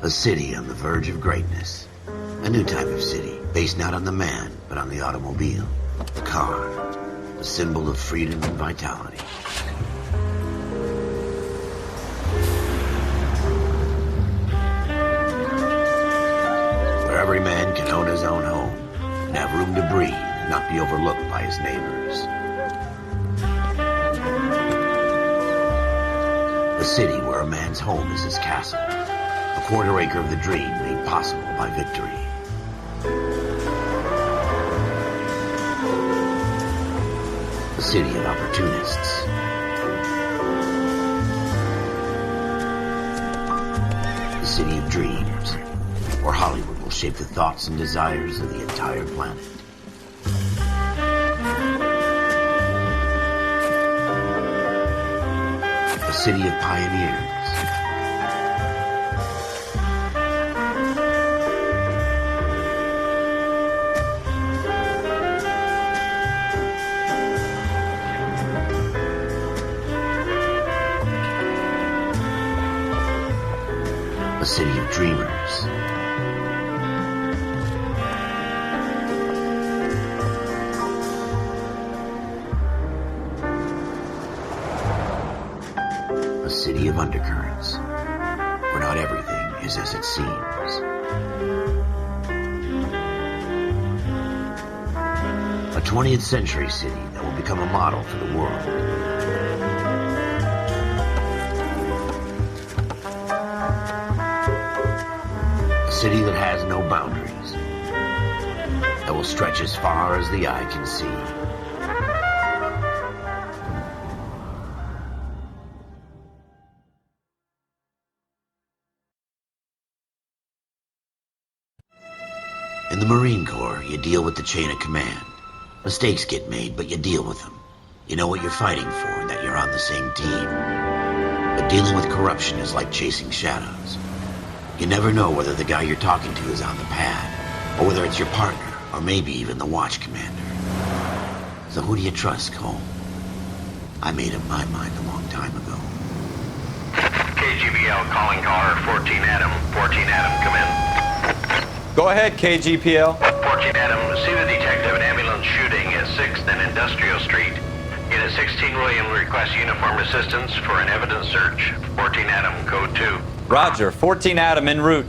A city on the verge of greatness. A new type of city, based not on the man, but on the automobile. The car. A symbol of freedom and vitality. Where every man can own his own home, and have room to breathe, and not be overlooked by his neighbors. A city where a man's home is his castle. A quarter acre of the dream made possible by victory. A city of opportunists. A city of dreams, where Hollywood will shape the thoughts and desires of the entire planet. A city of pioneers. A city of dreamers. A city of undercurrents, where not everything is as it seems. A 20th century city that will become a model for the world. A city that has no boundaries, that will stretch as far as the eye can see. In the Marine Corps, you deal with the chain of command. Mistakes get made, but you deal with them. You know what you're fighting for and that you're on the same team. But dealing with corruption is like chasing shadows. You never know whether the guy you're talking to is on the pad, or whether it's your partner, or maybe even the watch commander. So who do you trust, Cole? I made up my mind a long time ago. KGBL calling car 14 Adam. 14 Adam, come in. Go ahead, KGPL. 14 Adam, see the detective, an ambulance shooting at 6th and Industrial Street. Unit 16 William requests uniformed assistance for an evidence search. 14 Adam, code 2. Roger, 14 Adam en route.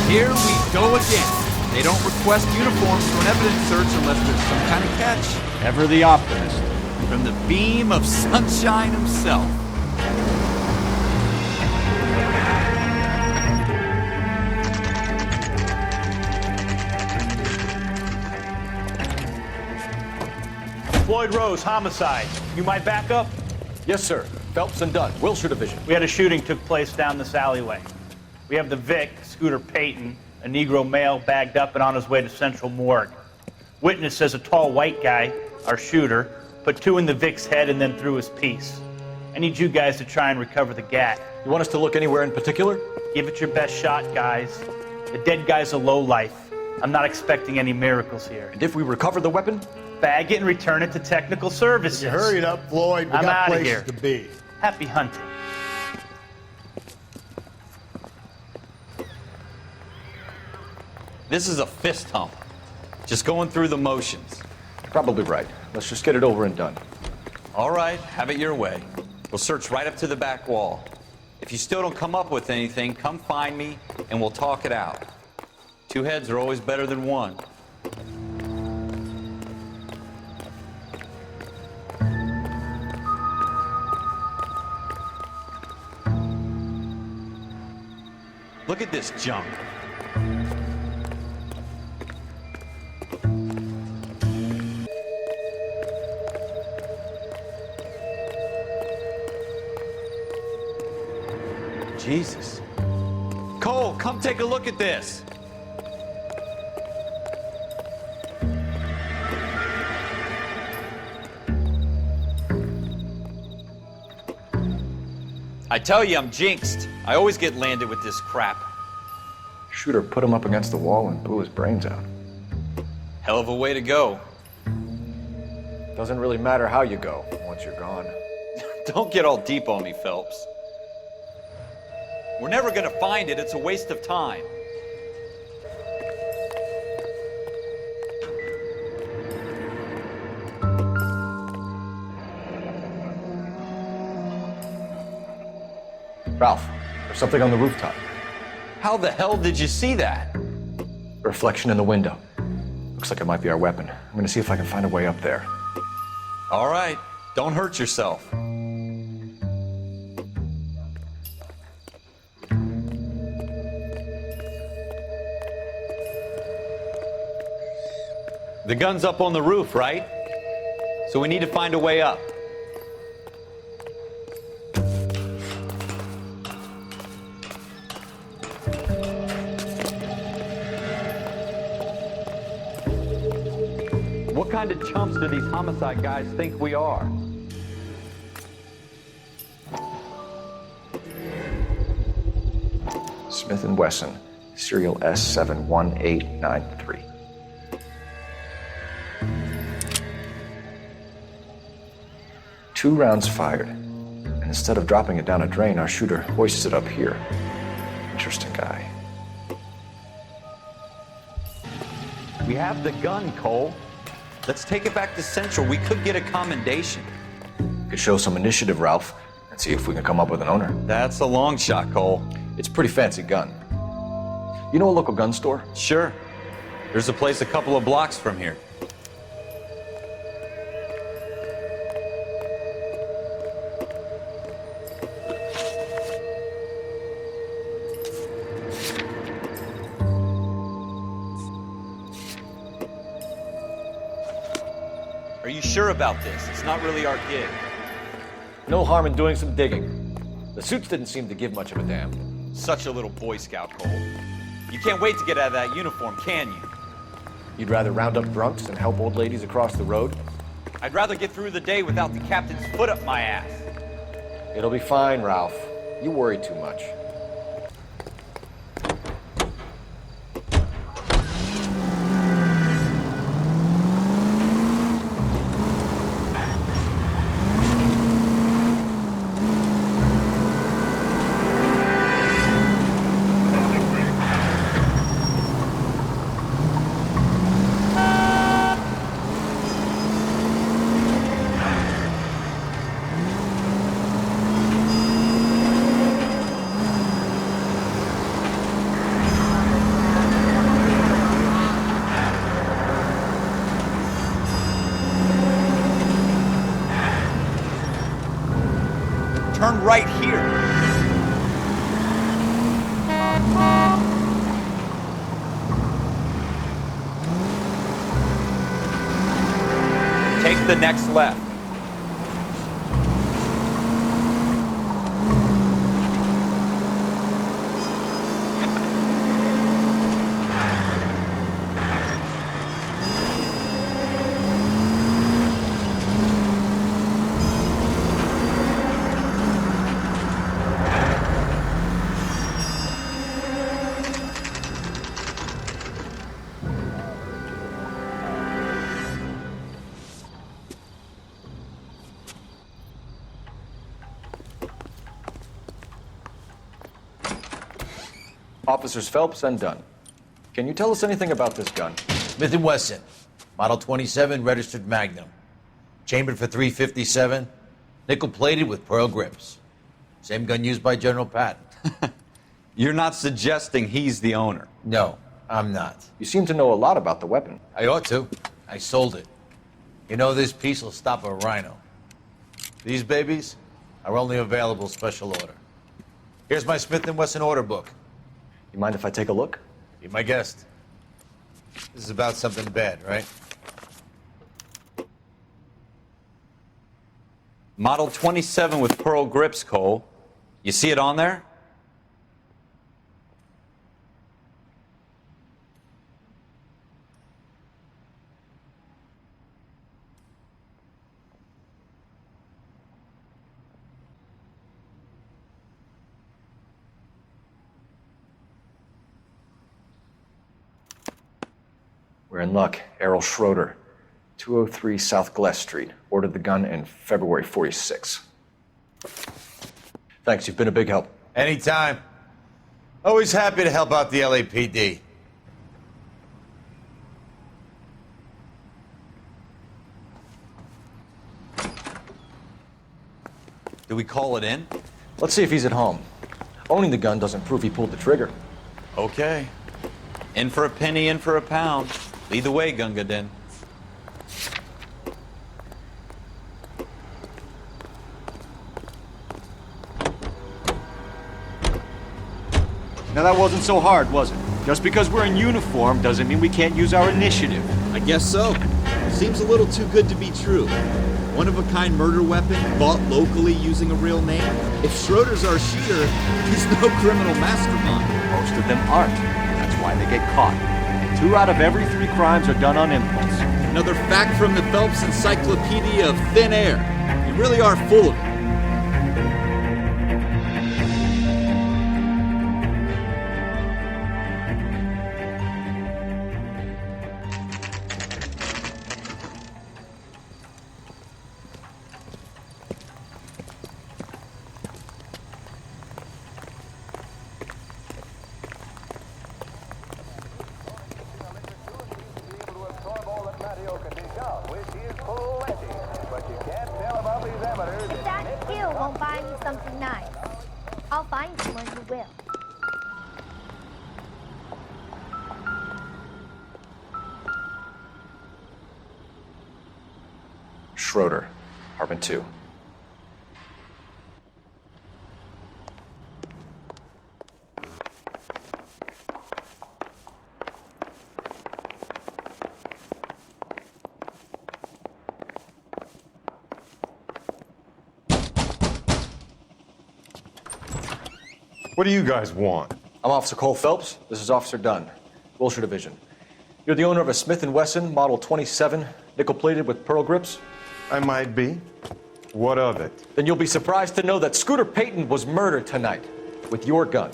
Here we go again. They don't request uniforms for an evidence search unless there's some kind of catch. Ever the optimist. From the beam of sunshine himself. Floyd Rose, homicide. You might back up? Yes, sir. Phelps and Dunn, Wilshire Division. We had a shooting took place down this alleyway. We have the Vic, Scooter Payton, a Negro male bagged up and on his way to Central Morgue. Witness says a tall white guy, our shooter, put 2 in the Vic's head and then threw his piece. I need you guys to try and recover the gat. You want us to look anywhere in particular? Give it your best shot, guys. The dead guy's a lowlife. I'm not expecting any miracles here. And if we recover the weapon? Bag it and return it to technical services. You hurry it up, Floyd. We I'm got outta places here. to be. Happy hunting. This is a fist hump. Just going through the motions. Probably right. Let's just get it over and done. All right, have it your way. We'll search right up to the back wall. If you still don't come up with anything, come find me and we'll talk it out. 2 heads are always better than 1. Look at this junk. Jesus. Cole, come take a look at this. I tell you, I'm jinxed. I always get landed with this crap. Shooter put him up against the wall and blew his brains out. Hell of a way to go. Doesn't really matter how you go once you're gone. Don't get all deep on me, Phelps. We're never gonna find it. It's a waste of time. Ralph, there's something on the rooftop. How the hell did you see that? A reflection in the window. Looks like it might be our weapon. I'm gonna see if I can find a way up there. All right, don't hurt yourself. The gun's up on the roof, right? So we need to find a way up. What kind of chumps do these homicide guys think we are? Smith & Wesson, serial S71893. Two rounds fired, and instead of dropping it down a drain, our shooter hoists it up here. Interesting guy. We have the gun, Cole. Let's take it back to Central. We could get a commendation. Could show some initiative, Ralph, and see if we can come up with an owner. That's a long shot, Cole. It's a pretty fancy gun. You know a local gun store? Sure. There's a place a couple of blocks from here. Are you sure about this? It's not really our gig. No harm in doing some digging. The suits didn't seem to give much of a damn. Such a little Boy Scout, Cole. You can't wait to get out of that uniform, can you? You'd rather round up drunks than help old ladies across the road? I'd rather get through the day without the captain's foot up my ass. It'll be fine, Ralph. You worry too much. Turn right here. Take the next left. Officers Phelps and Dunn. Can you tell us anything about this gun? Smith & Wesson, Model 27, registered Magnum. Chambered for .357, nickel-plated with pearl grips. Same gun used by General Patton. You're not suggesting he's the owner. No, I'm not. You seem to know a lot about the weapon. I ought to. I sold it. You know, this piece will stop a rhino. These babies are only available special order. Here's my Smith & Wesson order book. You mind if I take a look? Be my guest. This is about something bad, right? Model 27 with pearl grips, Cole. You see it on there? We're in luck. Errol Schroeder, 203 South Glass Street. Ordered the gun in February '46. Thanks, you've been a big help. Anytime. Always happy to help out the LAPD. Do we call it in? Let's see if he's at home. Owning the gun doesn't prove he pulled the trigger. Okay. In for a penny, in for a pound. Lead the way, Gunga Din. Now that wasn't so hard, was it? Just because we're in uniform doesn't mean we can't use our initiative. I guess so. Seems a little too good to be true. One-of-a-kind murder weapon bought locally using a real name. If Schroeder's our shooter, he's no criminal mastermind. Most of them aren't. That's why they get caught. And 2 out of every 3 crimes are done on impulse. Another fact from the Phelps Encyclopedia of Thin Air. You really are full of it. Schroeder, apartment 2. What do you guys want? I'm Officer Cole Phelps. This is Officer Dunn, Wilshire Division. You're the owner of a Smith & Wesson Model 27, nickel-plated with pearl grips? I might be. What of it? Then you'll be surprised to know that Scooter Payton was murdered tonight with your gun.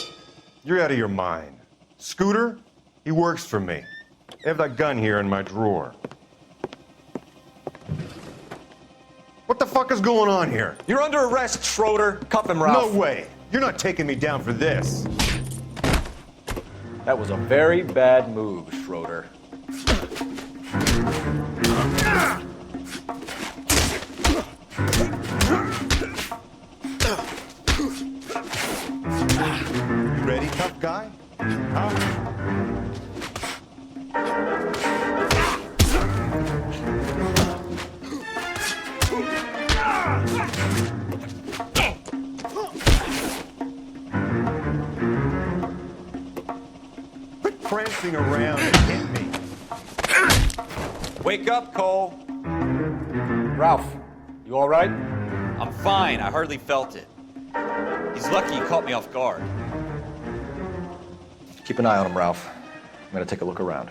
You're out of your mind. Scooter? He works for me. I have that gun here in my drawer. What the fuck is going on here? You're under arrest, Schroeder. Cuff him, Ralph. No way. You're not taking me down for this. That was a very bad move, Schroeder. You ready, tough guy? Huh? Quit prancing around and hit me. Wake up, Cole. Ralph, you all right? I'm fine. I hardly felt it. He's lucky he caught me off guard. Keep an eye on him, Ralph. I'm gonna take a look around.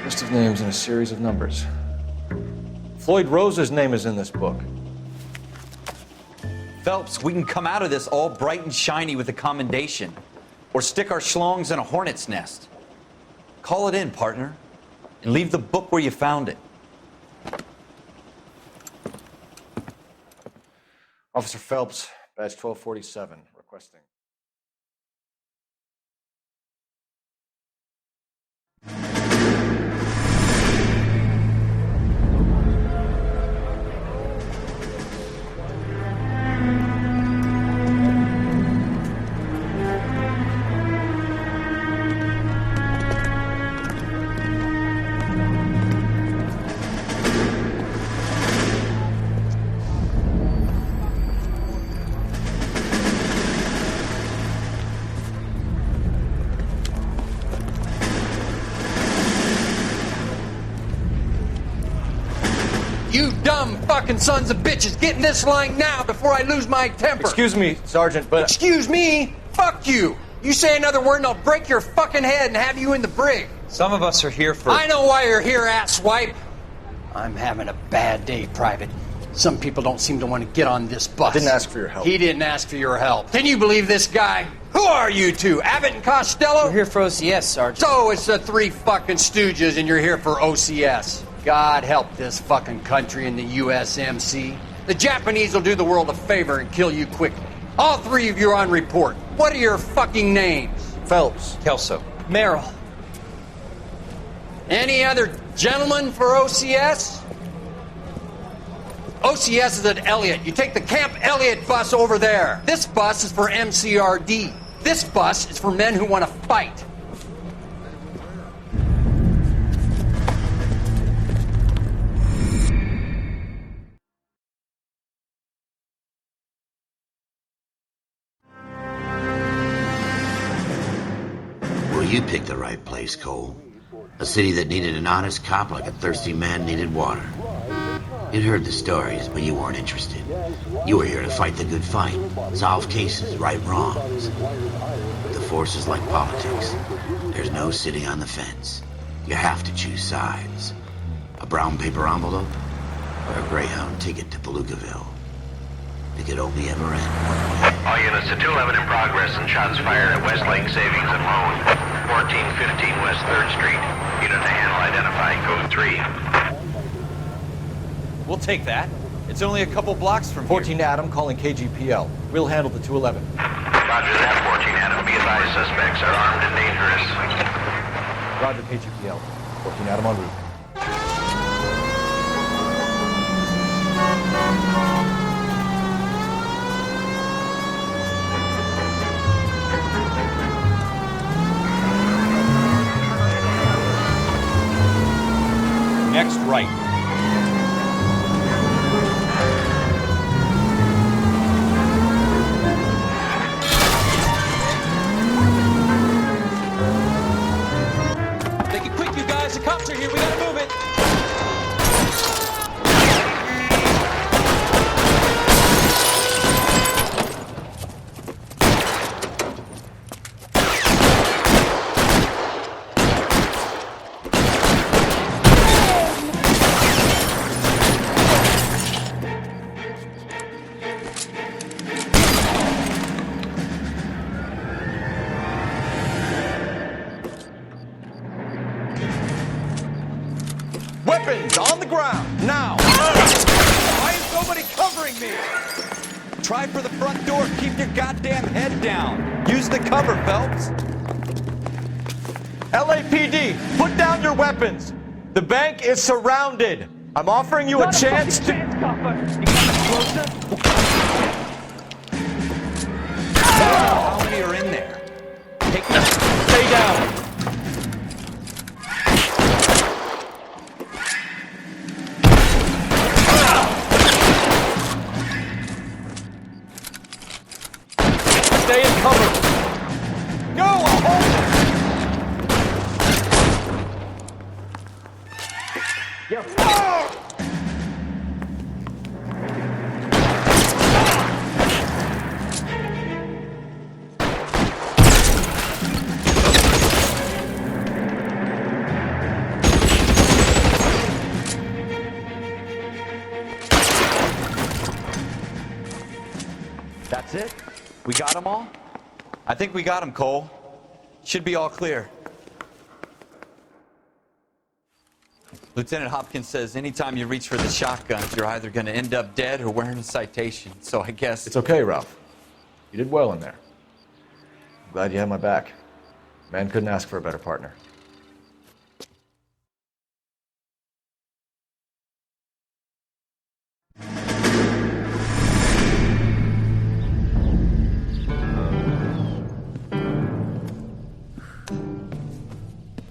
List of names and a series of numbers. Floyd Rose's name is in this book. Phelps, we can come out of this all bright and shiny with a commendation. Or stick our schlongs in a hornet's nest. Call it in, partner. And leave the book where you found it. Officer Phelps, badge 1247, requesting. You dumb fucking sons of bitches, get in this line now before I lose my temper. Excuse me, Sergeant, but... Excuse me? Fuck you. You say another word and I'll break your fucking head and have you in the brig. Some of us are here for... I know why you're here, asswipe. I'm having a bad day, Private. Some people don't seem to want to get on this bus. I didn't ask for your help. He didn't ask for your help. Can you believe this guy? Who are you two? Abbott and Costello? We're here for OCS, Sergeant. So it's the three fucking stooges and you're here for OCS. God help this fucking country and the USMC. The Japanese will do the world a favor and kill you quickly. All three of you are on report. What are your fucking names? Phelps. Kelso. Merrill. Any other gentlemen for OCS? OCS is at Elliott. You take the Camp Elliott bus over there. This bus is for MCRD. This bus is for men who want to fight. Well, you picked the right place, Cole. A city that needed an honest cop like a thirsty man needed water. You'd heard the stories, but you weren't interested. You were here to fight the good fight, solve cases, right wrongs. The force is like politics. There's no sitting on the fence. You have to choose sides. A brown paper envelope or a Greyhound ticket to Palookaville. It could only ever end one way. All units to 211 in progress and shots fired at Westlake Savings and Loan, 1415 West 3rd Street. Unit to handle identify, code 3. We'll take that. It's only a couple blocks from 14 Adam calling KGPL. We'll handle the 211. Roger that, 14 Adam. Be advised, suspects are armed and dangerous. Roger, KGPL. 14 Adam en route. Next right. Make it quick, you guys. The cops are here. We gotta move it. Weapons on the ground, now! Why is nobody covering me? Try for the front door. Keep your goddamn head down. Use the cover, Phelps. LAPD, put down your weapons. The bank is surrounded. I'm offering you a chance to... How many are in there? Take them. Stay down. Stay in cover. Go, I'll hold it. That's it? We got them all? I think we got them, Cole. Should be all clear. Lieutenant Hopkins says anytime you reach for the shotguns, you're either going to end up dead or wearing a citation. So I guess... It's okay, Ralph. You did well in there. I'm glad you had my back. Man couldn't ask for a better partner.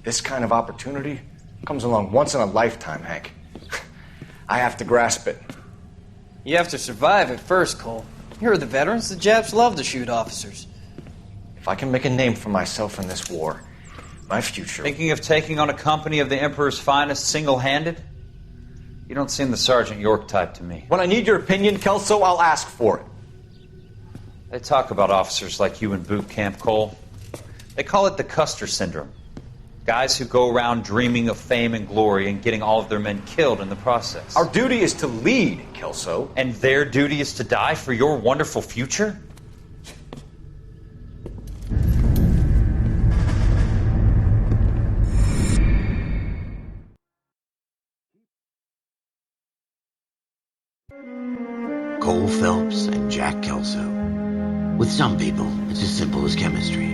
This kind of opportunity comes along once in a lifetime, Hank. I have to grasp it. You have to survive at first, Cole. Here are the veterans. The Japs love to shoot officers. If I can make a name for myself in this war, my future... Thinking of taking on a company of the Emperor's finest single-handed? You don't seem the Sergeant York type to me. When I need your opinion, Kelso, I'll ask for it. They talk about officers like you in boot camp, Cole. They call it the Custer syndrome. Guys who go around dreaming of fame and glory and getting all of their men killed in the process. Our duty is to lead, Kelso. And their duty is to die for your wonderful future? Cole Phelps and Jack Kelso. With some people, it's as simple as chemistry.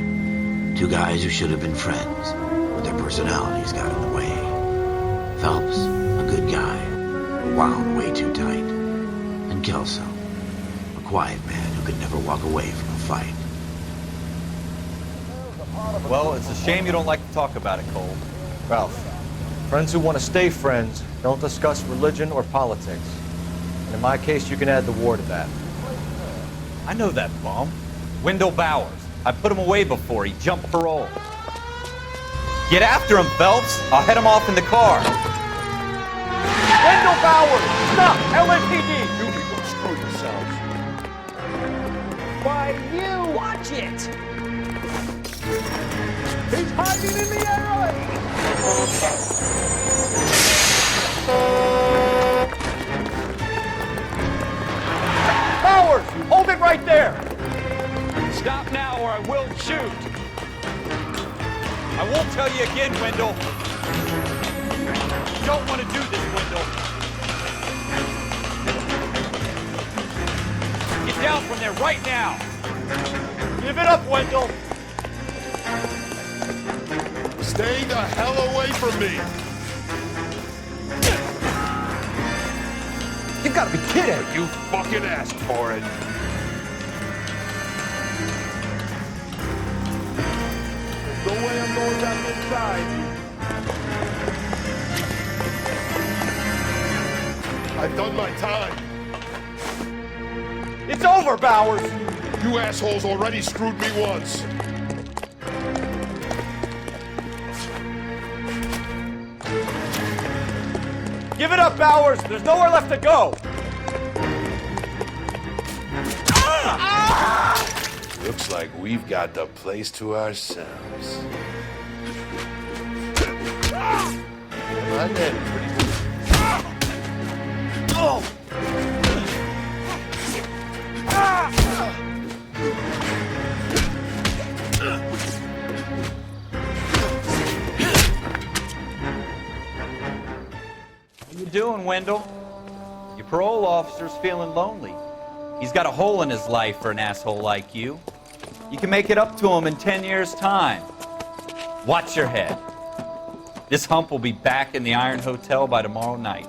Two guys who should have been friends, but their personalities got in the way. Phelps, a good guy, wound way too tight. And Kelso, a quiet man who could never walk away from a fight. Well, it's a shame you don't like to talk about it, Cole. Ralph, friends who want to stay friends don't discuss religion or politics. And in my case, you can add the war to that. I know that bum. Wendell Bowers. I put him away before he jumped parole. Get after him, Phelps. I'll head him off in the car. Wendell Bowers! Stop! LAPD! You people screw yourselves. Why, you! Watch it! He's hiding in the alley! Bowers! Hold it right there! Stop now or I will shoot. I won't tell you again, Wendell. You don't want to do this, Wendell. Get down from there right now. Give it up, Wendell! Stay the hell away from me! You gotta be kidding! You fucking asked for it. There's no way I'm going down this side. I've done my time. It's over, Bowers! You assholes already screwed me once. Give it up, Bowers! There's nowhere left to go! Looks like we've got the place to ourselves. I did pretty good. What you doing, Wendell? Your parole officer's feeling lonely. He's got a hole in his life for an asshole like you. You can make it up to him in 10 years' time. Watch your head. This hump will be back in the Iron Hotel by tomorrow night.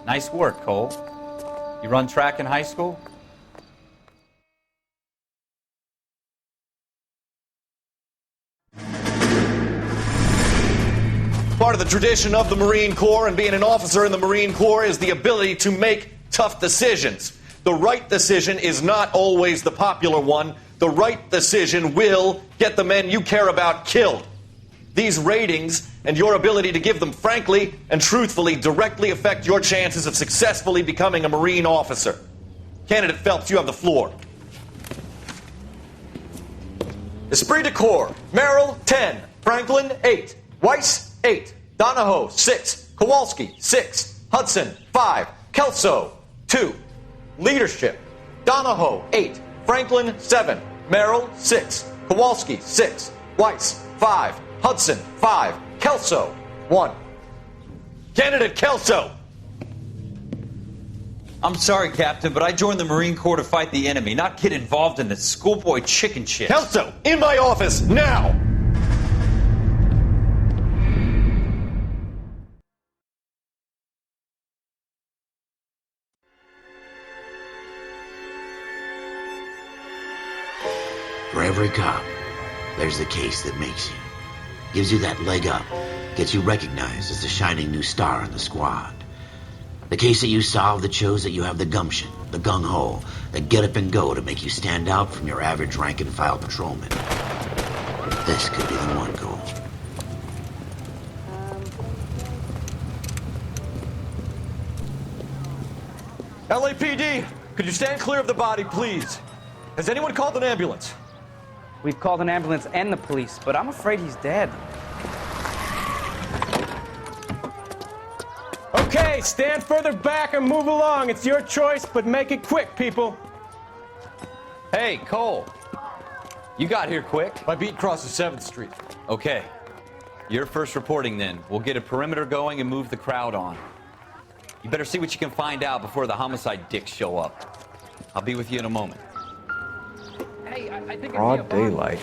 Nice work, Cole. You run track in high school? Part of the tradition of the Marine Corps and being an officer in the Marine Corps is the ability to make tough decisions. The right decision is not always the popular one. The right decision will get the men you care about killed. These ratings and your ability to give them frankly and truthfully directly affect your chances of successfully becoming a Marine officer. Candidate Phelps, you have the floor. Esprit de Corps, Merrill, 10. Franklin, 8. Weiss, 8. Donahoe, 6. Kowalski, 6. Hudson, 5. Kelso, 2. Leadership, Donahoe, 8. Franklin, 7. Merrill, 6. Kowalski, 6. Weiss, 5. Hudson, 5. Kelso, 1. Candidate Kelso! I'm sorry, Captain, but I joined the Marine Corps to fight the enemy, not get involved in this schoolboy chicken shit. Kelso, in my office, now! For every cop, there's the case that makes you. Gives you that leg up, gets you recognized as the shining new star in the squad. The case that you solve that shows that you have the gumption, the gung-ho, the get up and go to make you stand out from your average rank-and-file patrolman. This could be the one, Cole. LAPD, could you stand clear of the body, please? Has anyone called an ambulance? We've called an ambulance and the police, but I'm afraid he's dead. Okay, stand further back and move along. It's your choice, but make it quick, people. Hey, Cole. You got here quick. My beat crosses 7th Street. Okay. You're first reporting then. We'll get a perimeter going and move the crowd on. You better see what you can find out before the homicide dicks show up. I'll be with you in a moment. Hey, I think Broad daylight,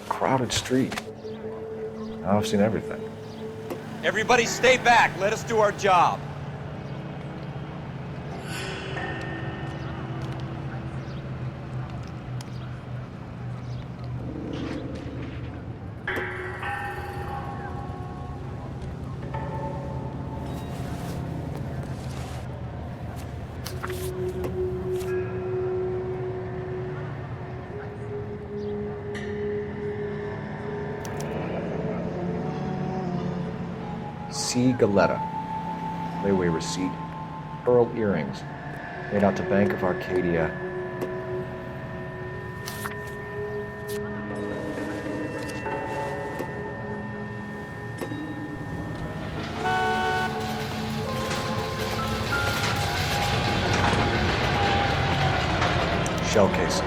crowded street. Now I've seen everything. Everybody stay back. Let us do our job. C. Galetta. Layaway receipt. Pearl earrings. Made out to Bank of Arcadia. Shell cases.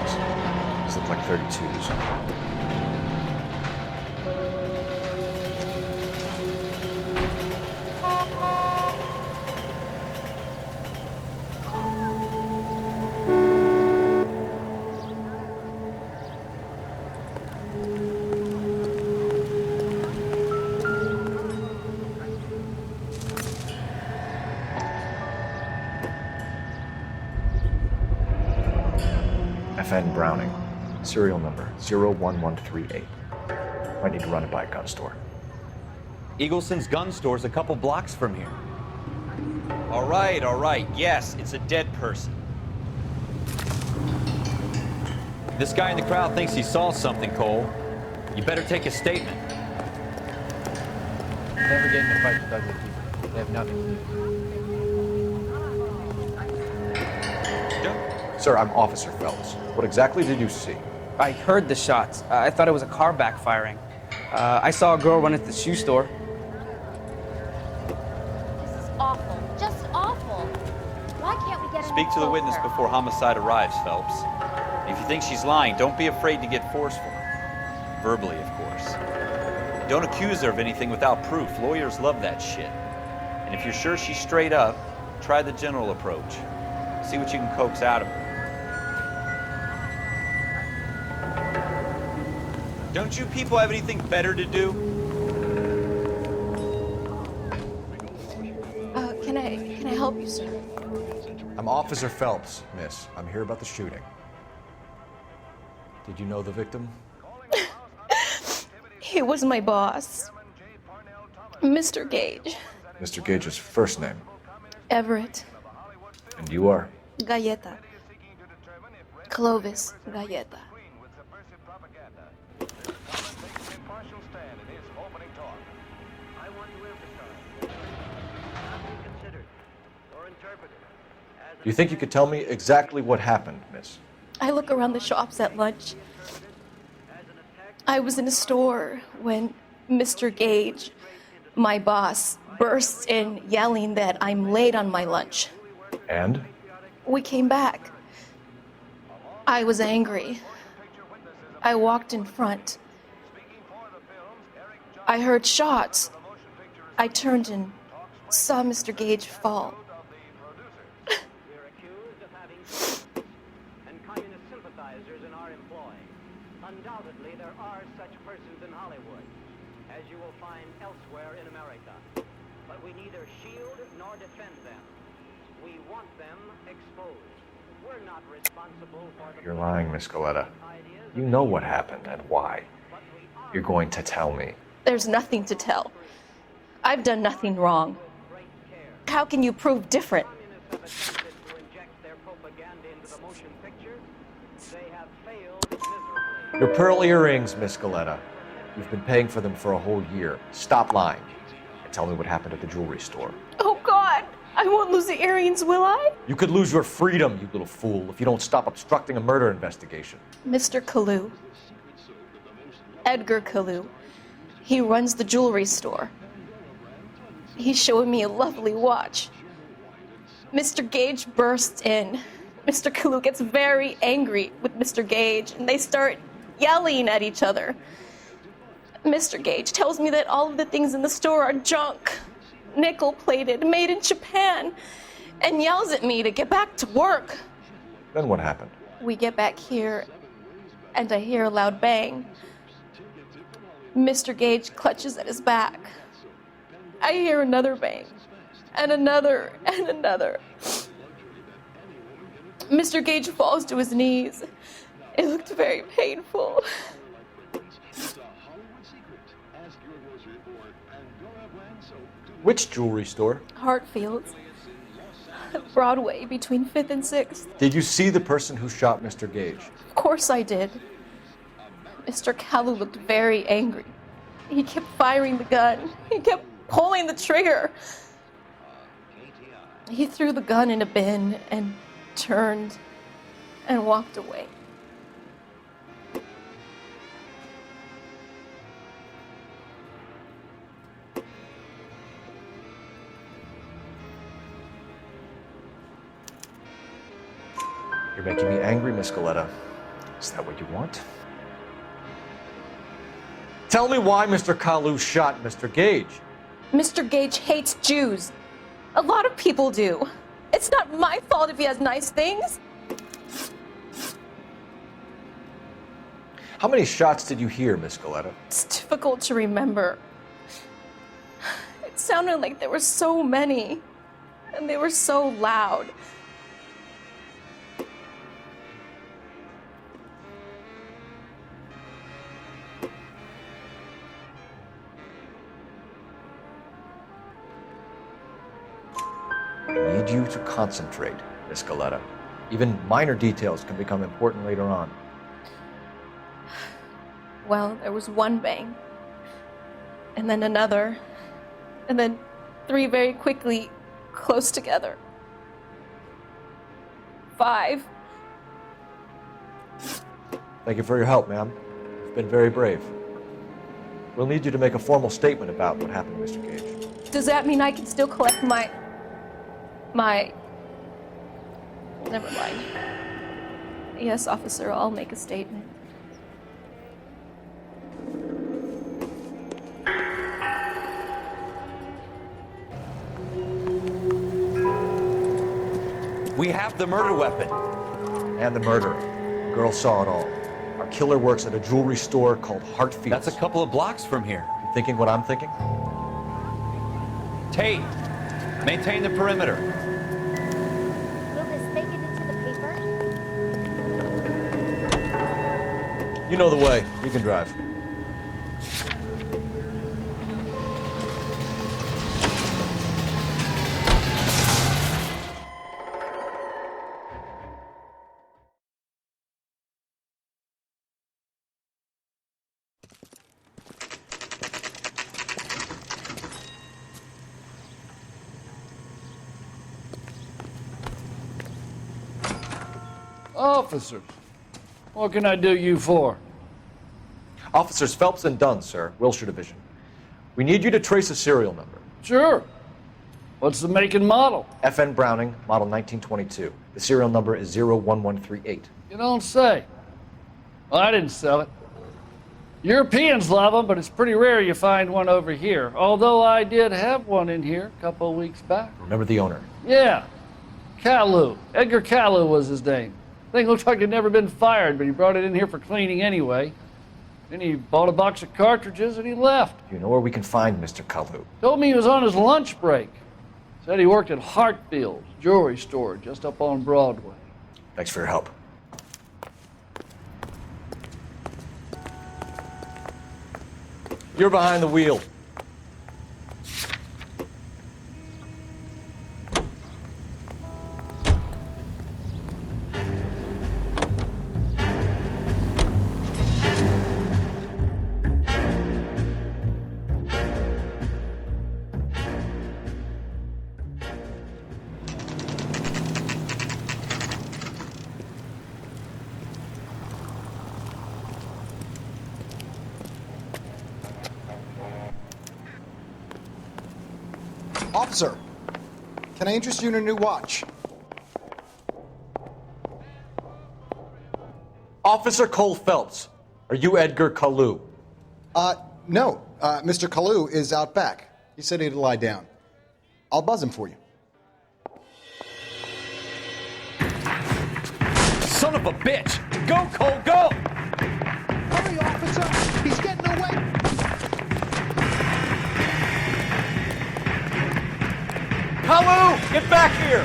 These look like 32s. FN Browning, serial number 01138. Might need to run it by a gun store. Eagleson's gun store's a couple blocks from here. All right. Yes, it's a dead person. This guy in the crowd thinks he saw something, Cole. You better take a statement. Never get in a fight with ugly people. They have nothing to do. Sir, I'm Officer Phelps. What exactly did you see? I heard the shots. I thought it was a car backfiring. I saw a girl run into the shoe store. This is awful. Just awful. Why can't we get Speak to the witness before homicide arrives, Phelps. If you think she's lying, don't be afraid to get forceful. Verbally, of course. Don't accuse her of anything without proof. Lawyers love that shit. And if you're sure she's straight up, try the general approach. See what you can coax out of her. Don't you people have anything better to do? Can I help you, sir? I'm Officer Phelps, miss. I'm here about the shooting. Did you know the victim? He was my boss, Mr. Gage. Mr. Gage's first name. Everett. And you are? Galleta. Clovis Galleta. Do you think you could tell me exactly what happened, miss? I look around the shops at lunch. I was in a store when Mr. Gage, my boss, bursts in yelling that I'm late on my lunch. And? We came back. I was angry. I walked in front. I heard shots. I turned and saw Mr. Gage fall. Undoubtedly, there are such persons in Hollywood, as you will find elsewhere in America. But we neither shield nor defend them. We want them exposed. We're not responsible for the... You're lying, Miss Galetta. You know what happened and why. You're going to tell me. There's nothing to tell. I've done nothing wrong. How can you prove different? Your pearl earrings, Miss Galetta. You've been paying for them for a whole year. Stop lying and tell me what happened at the jewelry store. Oh, God! I won't lose the earrings, will I? You could lose your freedom, you little fool, if you don't stop obstructing a murder investigation. Mr. Kalu. Edgar Kalu. He runs the jewelry store. He's showing me a lovely watch. Mr. Gage bursts in. Mr. Kalu gets very angry with Mr. Gage, and they start yelling at each other. Mr. Gage tells me that all of the things in the store are junk, nickel-plated, made in Japan, and yells at me to get back to work. Then what happened? We get back here, and I hear a loud bang. Mr. Gage clutches at his back. I hear another bang, and another, and another. Mr. Gage falls to his knees. It looked very painful. Which jewelry store? Hartfield's. Broadway, between 5th and 6th. Did you see the person who shot Mr. Gage? Of course I did. Mr. Kalu looked very angry. He kept firing the gun. He kept pulling the trigger. He threw the gun in a bin and turned and walked away. You're making me angry, Miss Goleta. Is that what you want? Tell me why Mr. Kalu shot Mr. Gage. Mr. Gage hates Jews. A lot of people do. It's not my fault if he has nice things. How many shots did you hear, Miss Goleta? It's difficult to remember. It sounded like there were so many, and they were so loud. I need you to concentrate, Miss Goleta. Even minor details can become important later on. Well, there was one bang, and then another, and then 3 very quickly, close together. 5. Thank you for your help, ma'am. You've been very brave. We'll need you to make a formal statement about what happened to Mr. Gage. Does that mean I can still collect my... Never mind. Yes, officer, I'll make a statement. We have the murder weapon. And the murderer. The girl saw it all. Our killer works at a jewelry store called Hartfield's. That's a couple of blocks from here. You thinking what I'm thinking? Tate, maintain the perimeter. Will this make it into the paper? You know the way. You can drive. Officers, what can I do you for? Officers Phelps and Dunn, sir, Wilshire Division. We need you to trace a serial number. Sure. What's the make and model? FN Browning, model 1922. The serial number is 01138. You don't say. Well, I didn't sell it. Europeans love them, but it's pretty rare you find one over here. Although I did have one in here a couple of weeks back. Remember the owner? Yeah. Kalu. Edgar Kalu was his name. Thing looks like it'd never been fired, but he brought it in here for cleaning anyway. Then he bought a box of cartridges and he left. You know where we can find Mr. Kalu? Told me he was on his lunch break. Said he worked at Hartfield's jewelry store just up on Broadway. Thanks for your help. You're behind the wheel. Officer, can I interest you in a new watch? Officer Cole Phelps, are you Edgar Kalu? No. Mr. Kalu is out back. He said he'd lie down. I'll buzz him for you. Son of a bitch! Go, Cole, go! Hurry, officer! He's getting away! Kalu, get back here!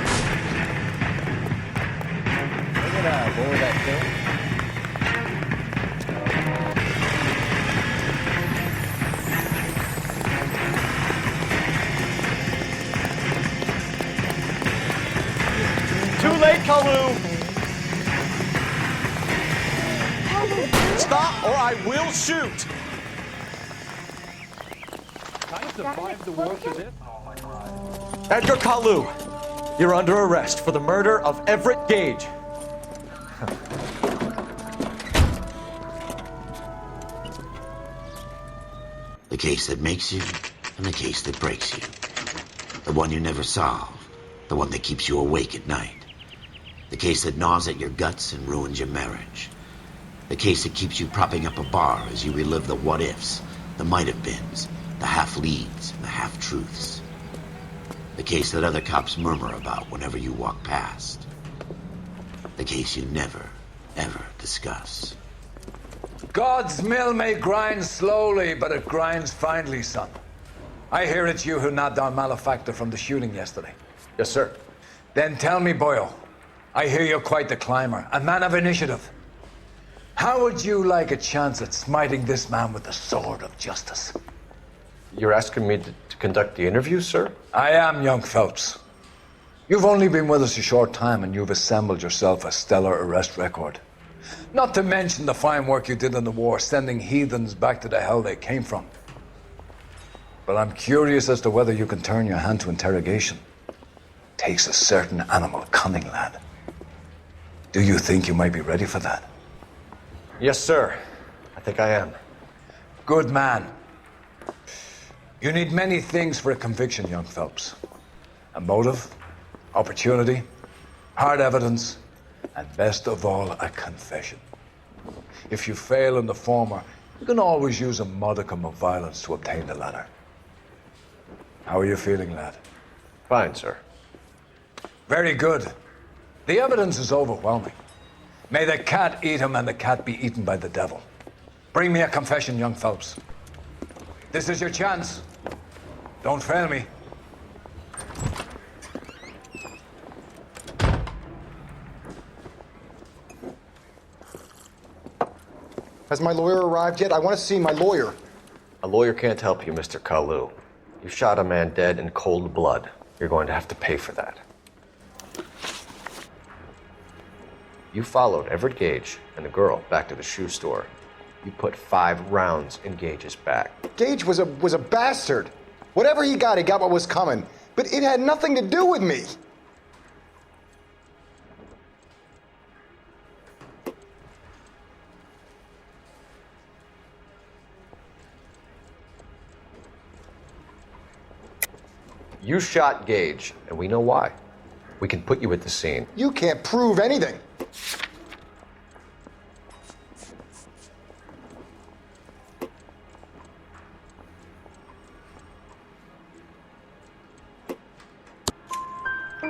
Look at that, boy, that thing. Too late, Kalu! Stop or I will shoot! I survived the war for this? Edgar Kalu, you're under arrest for the murder of Everett Gage. The case that makes you and the case that breaks you. The one you never solve. The one that keeps you awake at night. The case that gnaws at your guts and ruins your marriage. The case that keeps you propping up a bar as you relive the what-ifs, the might-have-beens, the half-leads, and the half-truths. The case that other cops murmur about whenever you walk past. The case you never, ever discuss. God's mill may grind slowly, but it grinds finely, son. I hear it's you who nabbed our malefactor from the shooting yesterday. Yes, sir. Then tell me, Boyle, I hear you're quite the climber, a man of initiative. How would you like a chance at smiting this man with the sword of justice? You're asking me to conduct the interview, sir? I am, young Phelps. You've only been with us a short time and you've assembled yourself a stellar arrest record. Not to mention the fine work you did in the war, sending heathens back to the hell they came from. But I'm curious as to whether you can turn your hand to interrogation. Takes a certain animal cunning, lad. Do you think you might be ready for that? Yes, sir. I think I am. Good man. You need many things for a conviction, young Phelps. A motive, opportunity, hard evidence, and best of all, a confession. If you fail in the former, you can always use a modicum of violence to obtain the latter. How are you feeling, lad? Fine, sir. Very good. The evidence is overwhelming. May the cat eat him and the cat be eaten by the devil. Bring me a confession, young Phelps. This is your chance. Don't fail me. Has my lawyer arrived yet? I want to see my lawyer. A lawyer can't help you, Mr. Kalu. You shot a man dead in cold blood. You're going to have to pay for that. You followed Everett Gage and the girl back to the shoe store. You put 5 rounds in Gage's back. Gage was a bastard. Whatever he got what was coming. But it had nothing to do with me. You shot Gage, and we know why. We can put you at the scene. You can't prove anything.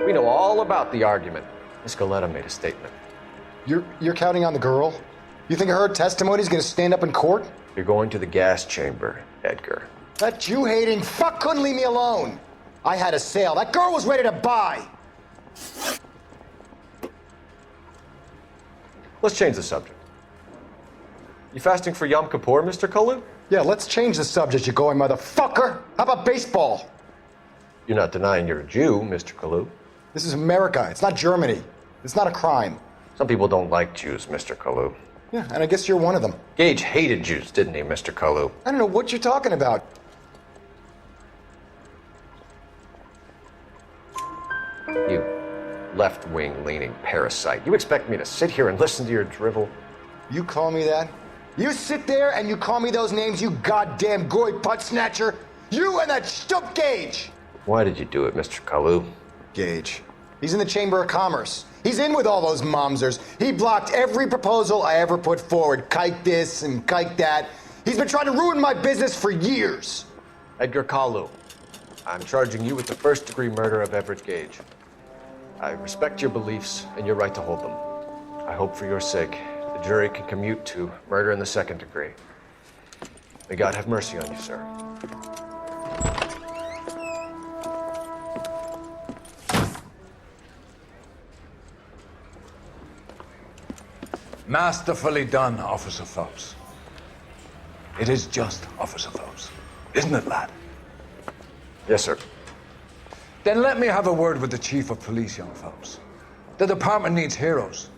We know all about the argument. Miss Galetta made a statement. You're counting on the girl? You think her testimony's gonna stand up in court? You're going to the gas chamber, Edgar. That Jew-hating fuck couldn't leave me alone. I had a sale. That girl was ready to buy. Let's change the subject. You fasting for Yom Kippur, Mr. Kalu? Yeah, let's change the subject, you going motherfucker. How about baseball? You're not denying you're a Jew, Mr. Kalu. This is America. It's not Germany. It's not a crime. Some people don't like Jews, Mr. Kalu. Yeah, and I guess you're one of them. Gage hated Jews, didn't he, Mr. Kalu? I don't know what you're talking about. You left-wing leaning parasite. You expect me to sit here and listen to your drivel? You call me that? You sit there and you call me those names, you goddamn goy butt snatcher? You and that stup Gage! Why did you do it, Mr. Kalu? Gage. He's in the Chamber of Commerce. He's in with all those momsers. He blocked every proposal I ever put forward. Kike this and kike that. He's been trying to ruin my business for years. Edgar Kalu, I'm charging you with the first-degree murder of Everett Gage. I respect your beliefs and your right to hold them. I hope for your sake the jury can commute to murder in the second degree. May God have mercy on you, sir. Masterfully done, Officer Phelps. It is just Officer Phelps, isn't it, lad? Yes, sir. Then let me have a word with the Chief of Police, young Phelps. The department needs heroes.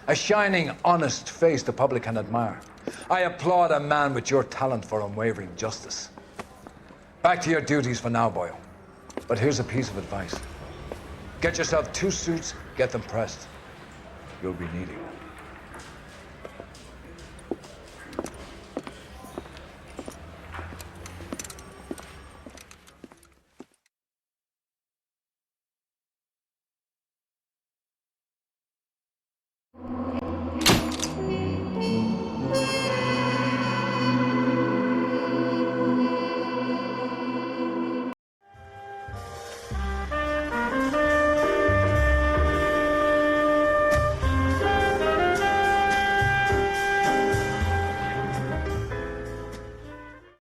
A shining, honest face the public can admire. I applaud a man with your talent for unwavering justice. Back to your duties for now, Boyle. But here's a piece of advice. Get yourself 2 suits, get them pressed. You'll be needing them.